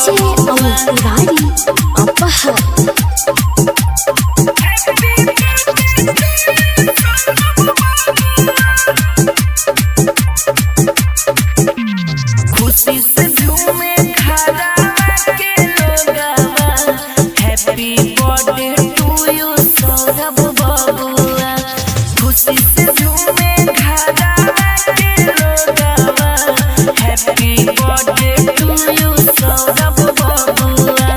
DJ Awal Tiwari Apahar खुशी से झूमे खड़ा के लोगवा happy birthday to you Saurabh बबुआ। खुशी से झूमे खड़ा के लोगवा happy birthday to you Saurabh बबुआ।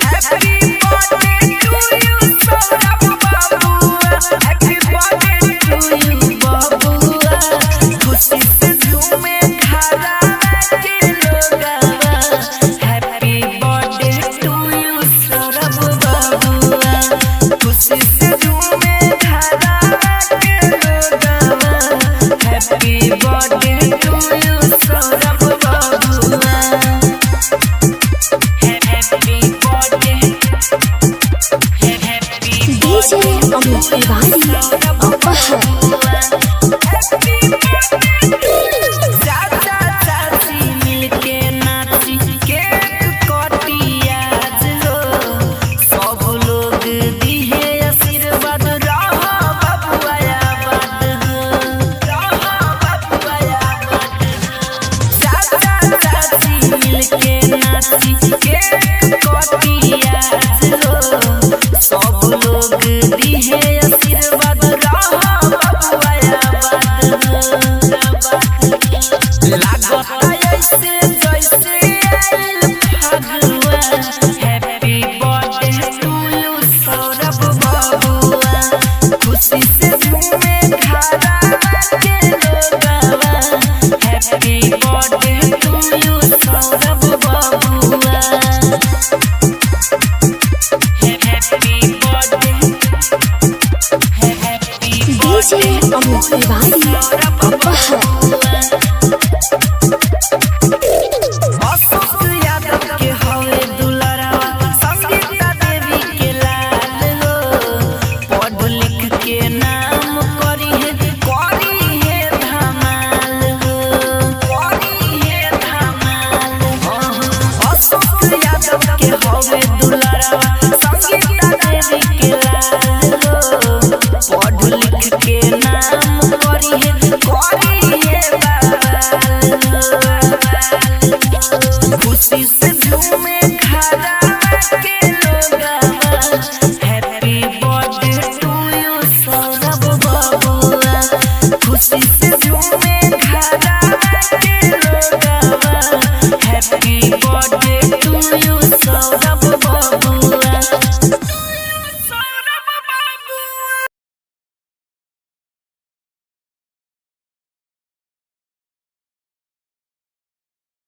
Happy birthday to you Saurabh बबुआ। हैप्पी बर्थडे टू यू बबुआ। खुशी से झूमे खड़ा के लोगवा happy birthday to you Saurabh बबुआ। खुशी से झूमे खड़ा के लोगवा happy birthday to you Saurabh बबुआ। Happy birthday DJ Awal Tiwari Apahar चाचा चाची मिलके नाची केक कटी आज हो। सब लोग दिहे आशीर्वाद रहो बबुआ आबाद हो। रहो बबुआ आबाद हो। चाचा चाची मिलके नाची केक कटी आज हो। सब लोग दिहे आशीर्वाद रहो बबुआ आबाद हो। लागता ऐसे जैसे आइल Phagua. Happy birthday to you Saurabh बबुआ। खुशी से झूमे खड़ा के लोगवा happy birthday to you Saurabh बबुआ। Happy birthday DJ Awal Tiwari Apahar Ashok Yadav के हवे दुलारावा संगीता देवी के लाल हो। पढ़ लिख के नाम करी है धमाल हो। करी है धमाल हो। अशोक यादव के हवे दुलारावा संगीता देवी के लाल हो। पढ़ लिख के नाम करी है बवाल हो। खुशी से झूमे खड़ा के लोगवा happy birthday to you Saurabh बबुआ। खुशी से झूमे खड़ा के लोगवा happy birthday to you Saurabh बबुआ।